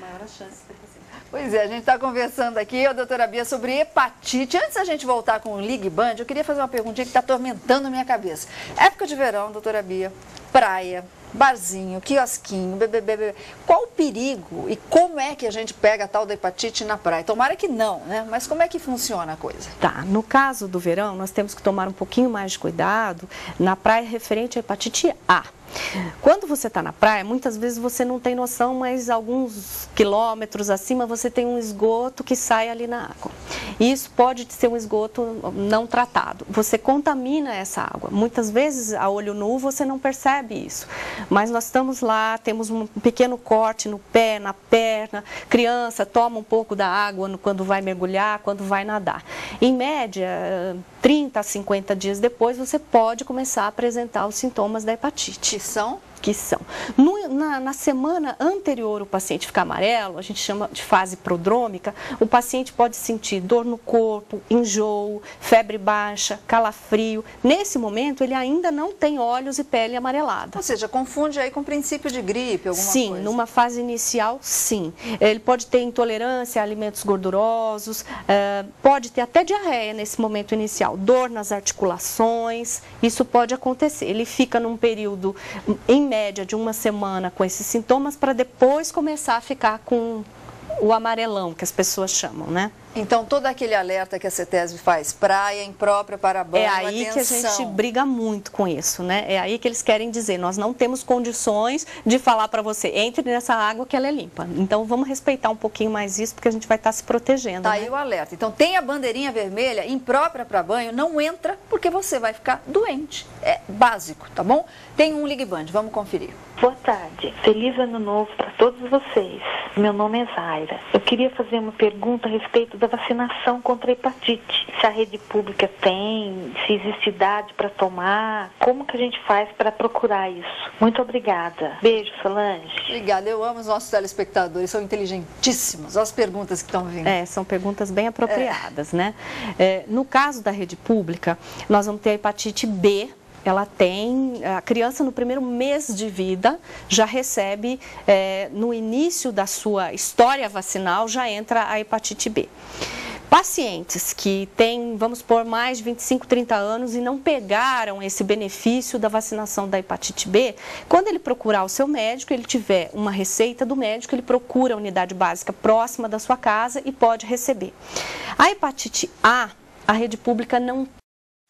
maior chance de ter. Pois é, a gente está conversando aqui, doutora Bia, sobre hepatite. Antes da gente voltar com o Ligue Band, eu queria fazer uma perguntinha que está atormentando a minha cabeça. Época de verão, doutora Bia, praia, barzinho, quiosquinho, bebê. Qual o perigo e como é que a gente pega a tal da hepatite na praia? Tomara que não, né? Mas como é que funciona a coisa? Tá, no caso do verão, nós temos que tomar um pouquinho mais de cuidado na praia referente à hepatite A. Quando você está na praia, muitas vezes você não tem noção, mas alguns quilômetros acima você tem um esgoto que sai ali na água. E isso pode ser um esgoto não tratado. Você contamina essa água. Muitas vezes, a olho nu, você não percebe isso. Mas nós estamos lá, temos um pequeno corte no pé, na perna. Criança toma um pouco da água quando vai mergulhar, quando vai nadar. Em média, 30 a 50 dias depois, você pode começar a apresentar os sintomas da hepatite. Que são. Na semana anterior o paciente ficar amarelo, a gente chama de fase prodrômica, o paciente pode sentir dor no corpo, enjoo, febre baixa, calafrio. Nesse momento, ele ainda não tem olhos e pele amarelada. Ou seja, confunde aí com o princípio de gripe, alguma coisa? Sim, numa fase inicial, sim. Ele pode ter intolerância a alimentos gordurosos, pode ter até diarreia nesse momento inicial, dor nas articulações, isso pode acontecer. Ele fica num período, em média de uma semana com esses sintomas para depois começar a ficar com o amarelão, que as pessoas chamam, né? Então, todo aquele alerta que a CETESB faz, praia imprópria para banho, é aí atenção. Que a gente briga muito com isso, né? É aí que eles querem dizer, nós não temos condições de falar para você, entre nessa água que ela é limpa. Então, vamos respeitar um pouquinho mais isso, porque a gente vai estar se protegendo. Tá, né? aí o alerta. Então, tem a bandeirinha vermelha, imprópria para banho, não entra, porque você vai ficar doente. É básico, tá bom? Tem um Ligue Band, vamos conferir. Boa tarde. Feliz Ano Novo para todos vocês. Meu nome é Zaira. Eu queria fazer uma pergunta a respeito da vacinação contra a hepatite. Se a rede pública tem, se existe idade para tomar, como que a gente faz para procurar isso? Muito obrigada. Beijo, Solange. Obrigada. Eu amo os nossos telespectadores, são inteligentíssimos. Olha as perguntas que estão vindo. São perguntas bem apropriadas, né? No caso da rede pública, nós vamos ter a hepatite B. A criança no primeiro mês de vida já recebe, no início da sua história vacinal, já entra a hepatite B. Pacientes que têm, vamos supor, mais de 25, 30 anos e não pegaram esse benefício da vacinação da hepatite B, quando ele procurar o seu médico, ele tiver uma receita do médico, ele procura a unidade básica próxima da sua casa e pode receber. A hepatite A, a rede pública não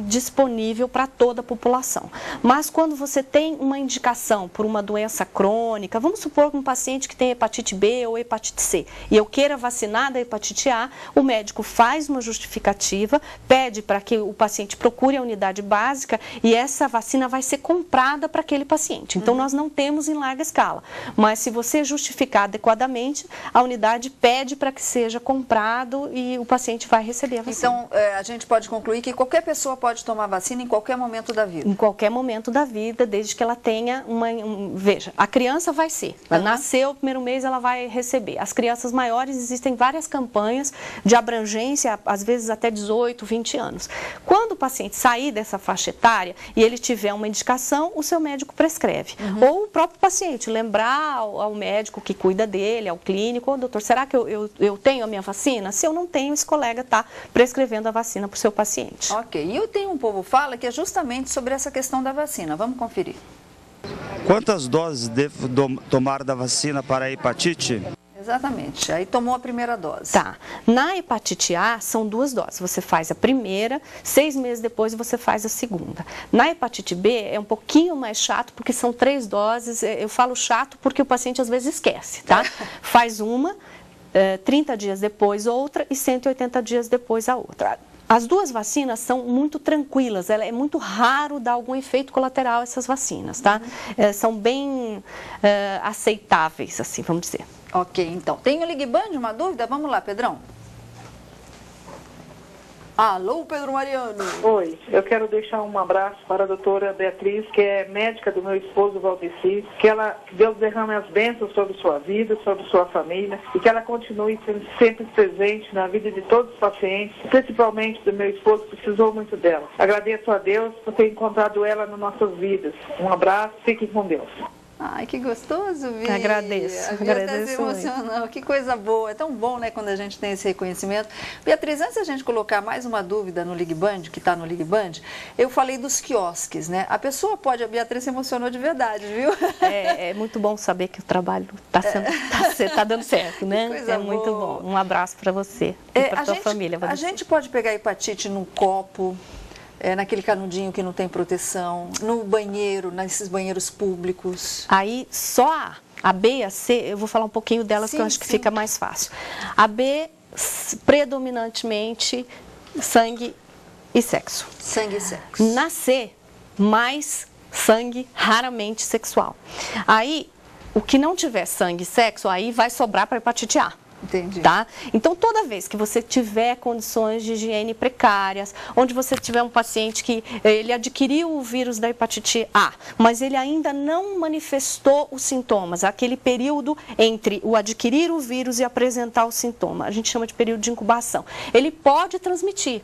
disponível para toda a população. Mas quando você tem uma indicação por uma doença crônica, vamos supor um paciente que tem hepatite B ou hepatite C, e eu queira vacinar da hepatite A, o médico faz uma justificativa, pede para que o paciente procure a unidade básica e essa vacina vai ser comprada para aquele paciente. Então, nós não temos em larga escala, mas se você justificar adequadamente, a unidade pede para que seja comprado e o paciente vai receber a vacina. Então, a gente pode concluir que qualquer pessoa pode tomar vacina em qualquer momento da vida? Em qualquer momento da vida, desde que ela tenha veja, a criança vai ser, ela nasceu, o primeiro mês ela vai receber. As crianças maiores, existem várias campanhas de abrangência, às vezes até 18, 20 anos. Quando o paciente sair dessa faixa etária e ele tiver uma indicação, o seu médico prescreve. Ou o próprio paciente, lembrar ao médico que cuida dele, ao clínico, doutor, será que eu tenho a minha vacina? Se eu não tenho, esse colega está prescrevendo a vacina para o seu paciente. Ok, e tem um povo fala que é justamente sobre essa questão da vacina. Vamos conferir. Quantas doses devo tomar da vacina para a hepatite? Exatamente, aí tomou a primeira dose. Tá, na hepatite A são 2 doses, você faz a primeira, 6 meses depois você faz a segunda. Na hepatite B é um pouquinho mais chato, porque são 3 doses, eu falo chato porque o paciente às vezes esquece, tá? Faz uma, 30 dias depois outra e 180 dias depois a outra. As 2 vacinas são muito tranquilas, é muito raro dar algum efeito colateral a essas vacinas, tá? São bem aceitáveis, assim, vamos dizer. Ok, então. Tem o Ligue Band, uma dúvida? Vamos lá, Pedrão. Alô, Pedro Mariano. Oi, eu quero deixar um abraço para a doutora Beatriz, que é médica do meu esposo Valdeci, que Deus derrame as bênçãos sobre sua vida, sobre sua família, e que ela continue sendo sempre presente na vida de todos os pacientes, principalmente do meu esposo, que precisou muito dela. Agradeço a Deus por ter encontrado ela nas nossas vidas. Um abraço, fiquem com Deus. Ai, que gostoso, Vi. Agradeço. A Bia está se emocionando. Que coisa boa. É tão bom, né, quando a gente tem esse reconhecimento. Beatriz, antes da gente colocar mais uma dúvida no Ligue Band, que está no Ligue Band, eu falei dos quiosques, né? A pessoa pode, a Beatriz se emocionou de verdade, viu? É muito bom saber que o trabalho tá dando certo, né? Coisa é muito boa. bom. Um abraço para você e para sua família. A gente pode pegar hepatite num copo, naquele canudinho que não tem proteção, no banheiro, nesses banheiros públicos. Aí só a B e a C, eu vou falar um pouquinho delas, que eu acho que fica mais fácil. A B, predominantemente, sangue e sexo. Sangue e sexo. Na C, mais sangue, raramente sexual. Aí, o que não tiver sangue e sexo, aí vai sobrar para hepatite A. Entendi. Tá? Então, toda vez que você tiver condições de higiene precárias, onde você tiver um paciente que ele adquiriu o vírus da hepatite A, mas ele ainda não manifestou os sintomas, aquele período entre o adquirir o vírus e apresentar o sintoma, a gente chama de período de incubação, ele pode transmitir.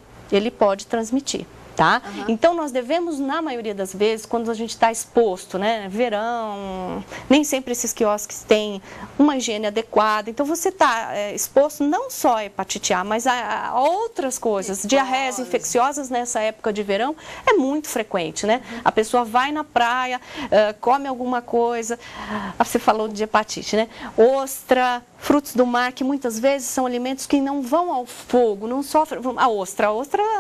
Tá? Uhum. Então, nós devemos, na maioria das vezes, quando a gente está exposto, né, verão, nem sempre esses quiosques têm uma higiene adequada, então você está exposto não só a hepatite A, mas a outras coisas, diarreias infecciosas nessa época de verão, é muito frequente, né? Uhum. A pessoa vai na praia, come alguma coisa, você falou de hepatite, né? Ostra, frutos do mar, que muitas vezes são alimentos que não vão ao fogo, não sofrem. A ostra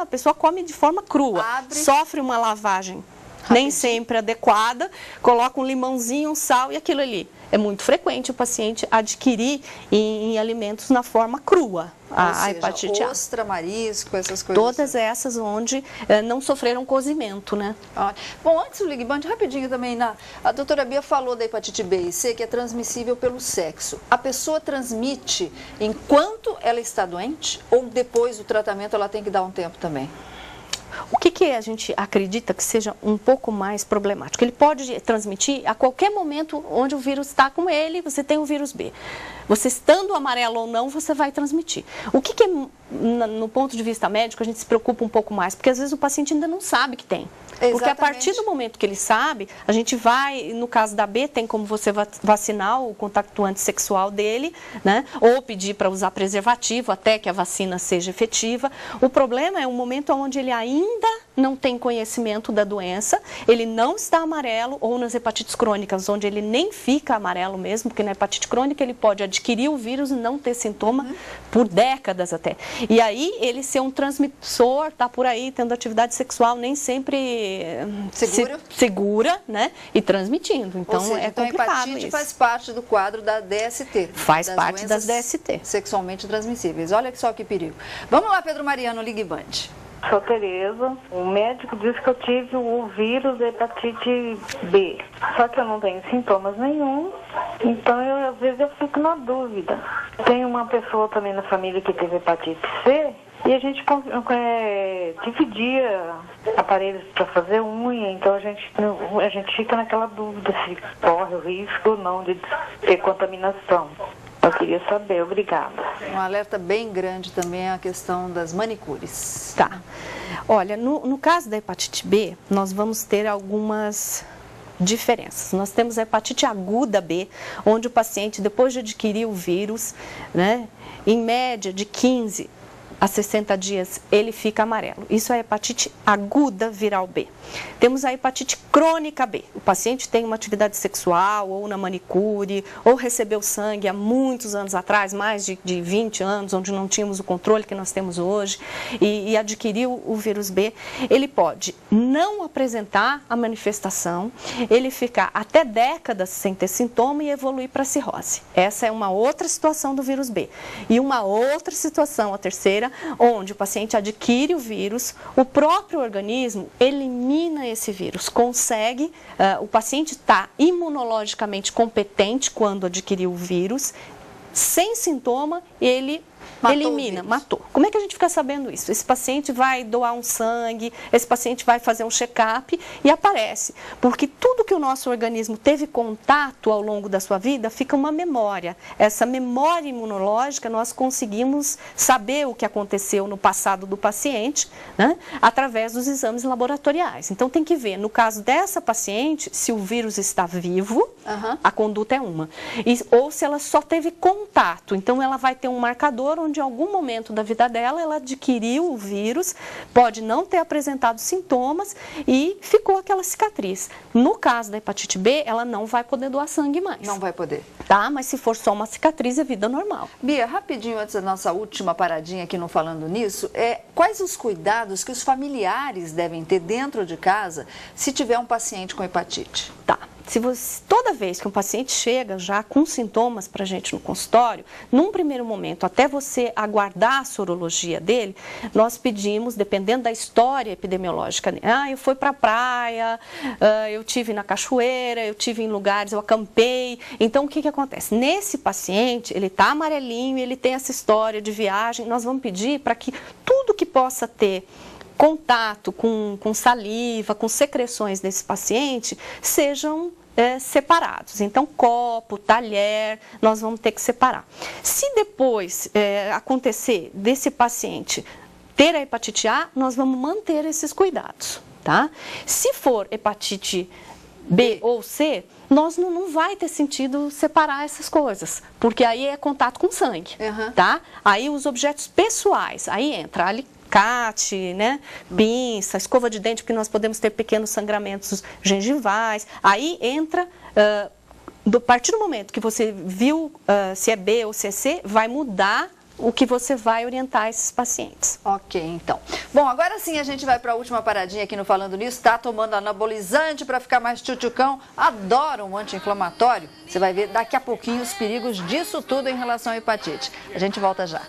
a pessoa come de forma crua, sofre uma lavagem nem sempre adequada, coloca um limãozinho, um sal e aquilo ali. É muito frequente o paciente adquirir em alimentos na forma crua a hepatite A. Ostra, marisco, essas coisas. Todas essas onde não sofreram cozimento, né? Bom, antes do Ligue Band, rapidinho também, a doutora Bia falou da hepatite B e C, que é transmissível pelo sexo. A pessoa transmite enquanto ela está doente ou depois do tratamento ela tem que dar um tempo também? O que a gente acredita que seja um pouco mais problemático? Ele pode transmitir a qualquer momento onde o vírus está com ele, você tem o vírus B. Você estando amarelo ou não, você vai transmitir. O que é, no ponto de vista médico, a gente se preocupa um pouco mais, porque às vezes o paciente ainda não sabe que tem. Exatamente. Porque a partir do momento que ele sabe, a gente vai, no caso da B, tem como você vacinar o contactuante sexual dele, né? Ou pedir para usar preservativo até que a vacina seja efetiva. O problema é o momento onde ele ainda não tem conhecimento da doença, ele não está amarelo, ou nas hepatites crônicas, onde ele nem fica amarelo mesmo, porque na hepatite crônica ele pode adquirir o vírus e não ter sintoma por décadas até. E aí ele ser um transmissor, tá por aí tendo atividade sexual nem sempre segura, né? E transmitindo. Então, seja, é complicado. A hepatite faz parte do quadro da DST. Faz parte das DST. Sexualmente transmissíveis. Olha só que perigo. Vamos lá, Pedro Mariano, Ligue Band. Sou Tereza. O médico disse que eu tive o vírus da hepatite B. Só que eu não tenho sintomas nenhum. Então, às vezes eu fico na dúvida. Tem uma pessoa também na família que teve hepatite C. E a gente dividia aparelhos para fazer unha, então a gente fica naquela dúvida se corre o risco ou não de ter contaminação. Eu queria saber, obrigada. Um alerta bem grande também é a questão das manicures. Tá. Olha, no caso da hepatite B, nós vamos ter algumas diferenças. Nós temos a hepatite aguda B, onde o paciente, depois de adquirir o vírus, né, em média de 15 a 60 dias, ele fica amarelo. Isso é a hepatite aguda viral B. Temos a hepatite crônica B. O paciente tem uma atividade sexual, ou na manicure, ou recebeu sangue há muitos anos atrás, mais de 20 anos, onde não tínhamos o controle que nós temos hoje, e adquiriu o vírus B. Ele pode não apresentar a manifestação, ele ficar até décadas sem ter sintoma e evoluir para cirrose. Essa é uma outra situação do vírus B. E uma outra situação, a terceira, onde o paciente adquire o vírus, o próprio organismo elimina esse vírus, consegue, o paciente está imunologicamente competente quando adquiriu o vírus, sem sintoma, ele elimina, matou. Como é que a gente fica sabendo isso? Esse paciente vai doar um sangue, esse paciente vai fazer um check-up e aparece. Porque tudo que o nosso organismo teve contato ao longo da sua vida fica uma memória. Essa memória imunológica nós conseguimos saber o que aconteceu no passado do paciente, né, através dos exames laboratoriais. Então tem que ver, no caso dessa paciente, se o vírus está vivo, a conduta é uma. Ou se ela só teve contato. Então ela vai ter um marcador onde em algum momento da vida dela ela adquiriu o vírus, pode não ter apresentado sintomas e ficou aquela cicatriz. No caso da hepatite B, ela não vai poder doar sangue mais. Não vai poder. Tá, mas se for só uma cicatriz, é vida normal. Bia, rapidinho antes da nossa última paradinha aqui no Falando Nisso, quais os cuidados que os familiares devem ter dentro de casa se tiver um paciente com hepatite? Tá. Toda vez que um paciente chega já com sintomas para a gente no consultório, num primeiro momento, até você aguardar a sorologia dele, nós pedimos, dependendo da história epidemiológica, eu fui para a praia, eu tive na cachoeira, eu tive em lugares, eu acampei. Então, o que acontece? Nesse paciente, ele está amarelinho, ele tem essa história de viagem, nós vamos pedir para que tudo que possa ter contato com saliva, com secreções desse paciente, sejam separados. Então, copo, talher, nós vamos ter que separar. Se depois acontecer desse paciente ter a hepatite A, nós vamos manter esses cuidados, tá? Se for hepatite B ou C, nós não vai ter sentido separar essas coisas, porque aí é contato com sangue, tá? Aí os objetos pessoais, aí entra alicate, né, pinça, escova de dente, porque nós podemos ter pequenos sangramentos gengivais. Aí entra, a partir do momento que você viu se é B ou se é C, vai mudar o que você vai orientar esses pacientes. Ok, então. Bom, agora sim a gente vai para a última paradinha aqui no Falando Nisso. Tá tomando anabolizante para ficar mais tchutchucão? Adora um anti-inflamatório? Você vai ver daqui a pouquinho os perigos disso tudo em relação à hepatite. A gente volta já.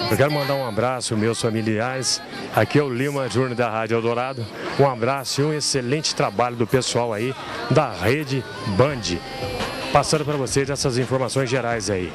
Eu quero mandar um abraço aos meus familiares. Aqui é o Lima Júnior da Rádio Eldorado. Um abraço e um excelente trabalho do pessoal aí da Rede Band. Passando para vocês essas informações gerais aí.